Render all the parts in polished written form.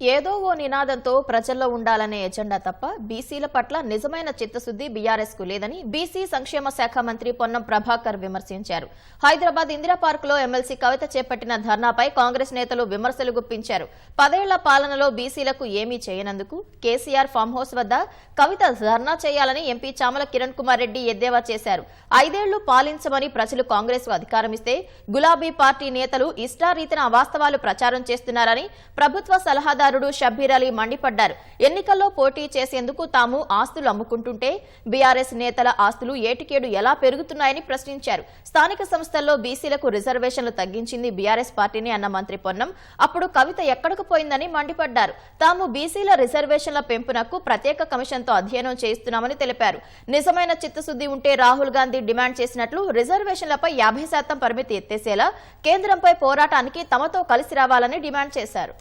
ఏదో ఓ నినాదంతో ప్రజల్లో ఉండాలనే ఎజెండా తప్ప బీసీల పట్ల నిజమైన చిత్తశుద్ది బీఆర్ఎస్ కు లేదని బీసీ సంక్షేమ శాఖ మంత్రి పొన్నం ప్రభాకర్ విమర్శించారు. హైదరాబాద్ ఇందిరా పార్క్ లో ఎమ్మెల్సీ కవిత చేపట్టిన ధర్నాపై కాంగ్రెస్ నేతలు విమర్శలు గుప్పించారు. 10 ఏళ్ల పాలనలో బీసీలకు ఏమీ చేయనందుకు కేసీఆర్ ఫామ్ హౌస్ వద్ద కవిత ధర్నా చేయాలని ఎంపీ చామల కిరణ్ కుమార్ రెడ్డి ఎద్దేవా చేశారు. 5 ఏళ్లు పాలించమని ప్రజలు కాంగ్రెస్ కు అధికారమిస్తే గులాబీ పార్టీ నేతలు ఇష్టారీతిన అవాస్తవాలు ప్రచారం చేస్తున్నారని ప్రభుత్వ సలహాదారు షబ్బీర్ అలీ మండిపడ్డారు. ఎన్నికల్లో పోటీ చేసేందుకు తాము ఆస్తులు అమ్ముకుంటుంటే బీఆర్ఎస్ నేతల ఆస్తులు ఏటికేడు ఎలా పెరుగుతున్నాయని ప్రశ్నించారు. స్థానిక సంస్థల్లో బీసీలకు రిజర్వేషన్లు తగ్గించింది బీఆర్ఎస్ పార్టీని అన్న మంత్రి పొన్నం అప్పుడు కవిత ఎక్కడకు పోయిందని మండిపడ్డారు. తాము బీసీల రిజర్వేషన్ల పెంపునకు ప్రత్యేక కమిషన్తో అధ్యయనం చేస్తున్నామని తెలిపారు. నిజమైన చిత్తశుద్ది ఉంటే రాహుల్ గాంధీ డిమాండ్ చేసినట్లు రిజర్వేషన్లపై 50% పరిమితి ఎత్తేసేలా కేంద్రంపై పోరాటానికి తమతో కలిసి రావాలని డిమాండ్ చేశారు.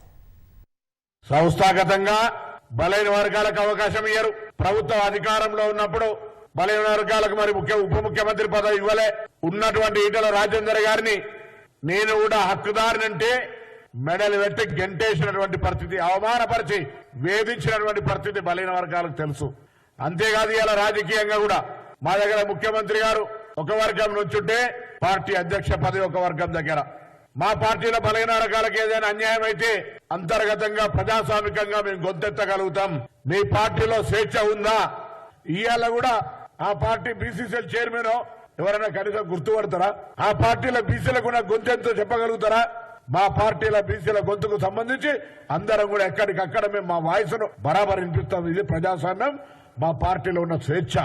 సంస్థాగతంగా బలైన వర్గాలకు అవకాశం ఇయ్యరు. ప్రభుత్వం అధికారంలో ఉన్నప్పుడు బలైన వర్గాలకు మరి ఉప ముఖ్యమంత్రి పదవి ఇవ్వలే. ఉన్నటువంటి ఈటల రాజేందర్ గారిని నేను కూడా హక్కుదారునంటే మెడలు పెట్టి గెంటేసినటువంటి పరిస్థితి, అవమానపరిచి వేధించినటువంటి పరిస్థితి బలైన వర్గాలకు తెలుసు. అంతేకాదు ఇలా రాజకీయంగా కూడా మా దగ్గర ముఖ్యమంత్రి గారు ఒక వర్గం నుంచుంటే పార్టీ అధ్యక్ష పదవి ఒక వర్గం దగ్గర. మా పార్టీలో బలైన వర్గాలకు ఏదైనా అన్యాయం అయితే అంతర్గతంగా ప్రజాస్వామికంగా మేము గొంతెత్తగలుగుతాం. మీ పార్టీలో స్వేచ్ఛ ఉందా? ఇవాళ కూడా ఆ పార్టీ బీసీసీఎల్ చైర్మన్ ఎవరైనా కనీసం గుర్తుపడతారా? ఆ పార్టీలో బీసీలకు గొంతెంతో చెప్పగలుగుతారా? మా పార్టీల బీసీల గొంతుకు సంబంధించి అందరం కూడా ఎక్కడికక్కడ మేము మా వాయిస్ను బరాబర్ వినిపిస్తాం. ఇది ప్రజాస్వామ్యం, మా పార్టీలో ఉన్న స్వేచ్ఛ.